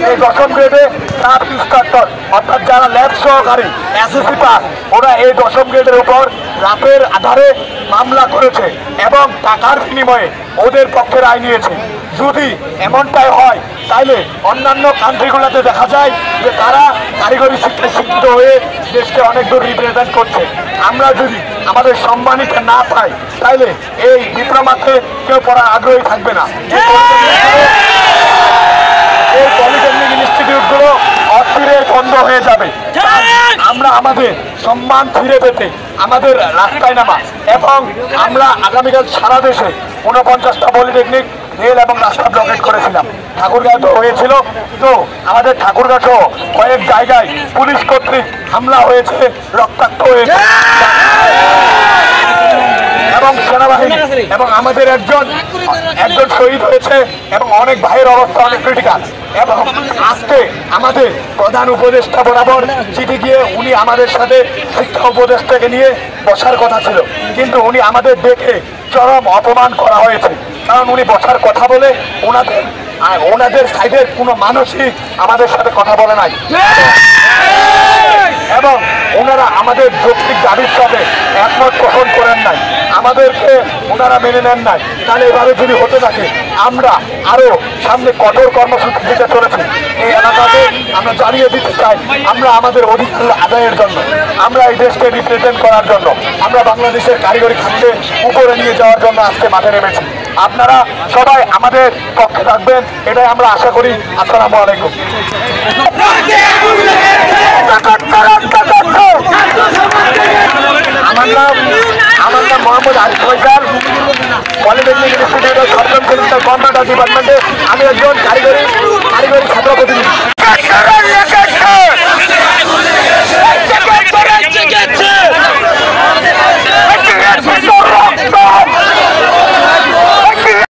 এই 10ম গ্রেডে sub instructor অর্থাৎ যারা ল্যাব সহকারী এসএসসি পাস, ওরা এই 10ম গ্রেডের উপর রাতের আধারে মামলা করেছে এবং টাকার বিনিময়ে ওদের পক্ষে রায় নিয়েছে। যদি এমনটাই হয় তাইলে অন্যান্য কান্ট্রিগুলোতে দেখা যায় যে তারা কারিগরি শিক্ষায় শিক্ষিত হয়ে দেশকে অনেক দূর রিপ্রেজেন্ট করছে। আমরা যদি আমাদের সম্মানিত না পাই তাইলে এই ডিপ্লোমাতে কেউ পড়ার আগ্রহী থাকবে না। এই পলিটেকনিক ইনস্টিটিউটগুলো অস্থিরের বন্ধ হয়ে যাবে। আমরা আমাদের সম্মান ফিরে পেতে আমাদের রাস্তায় নামা এবং আমরা আগামীকাল সারা দেশে 49টা পলিটেকনিক রেল এবং রাস্তা ব্লকেট করেছিলাম। ঠাকুরগাঁও তো হয়েছিল, তো আমাদের ঠাকুরগাঁও কয়েক জায়গায় পুলিশ কর্তৃক হামলা হয়েছে, রক্তাক্ত হয়েছে এবং সেনাবাহিনী এবং আমাদের একজন শহীদ হয়েছে এবং অনেক ভাইয়ের অবস্থা অনেক ক্রিটিক্যাল। এবং আজকে আমাদের প্রধান উপদেষ্টা বরাবর চিঠি গিয়ে উনি আমাদের সাথে শিক্ষা উপদেষ্টাকে নিয়ে বসার কথা ছিল, কিন্তু উনি আমাদের দেখে চরম অপমান করা হয়েছে। কারণ উনি বসার কথা বলে ওনাদের সাইডের কোনো মানুষই আমাদের সাথে কথা বলে নাই এবং ওনারা আমাদের যৌক্তিক দাবির সাথে একমত পোষণ করেন নাই, আমাদেরকে ওনারা মেনে নেন নাই। তাহলে এভাবে যদি হতে থাকে আমরা আরো সামনে কঠোর কর্মসূচি দিতে চলেছি। এই এলাকাতে আমরা জানিয়ে দিতে চাই আমরা আমাদের অধিকার আদায়ের জন্য, আমরা এই দেশকে রিপ্রেজেন্ট করার জন্য, আমরা বাংলাদেশের কারিগরি খাতকে উপরে নিয়ে যাওয়ার জন্য আজকে মাঠে নেমেছি। আপনারা সবাই আমাদের পক্ষে থাকবেন এটাই আমরা আশা করি। আসসালামু আলাইকুম। আমার নাম মোহাম্মদ আরিফ ফয়সাল, পলিটেকনিক ইনস্টিটিউটের 7ম সেমিস্টার কম্পিউটার ডিপার্টমেন্টে আমি একজন কারিগরি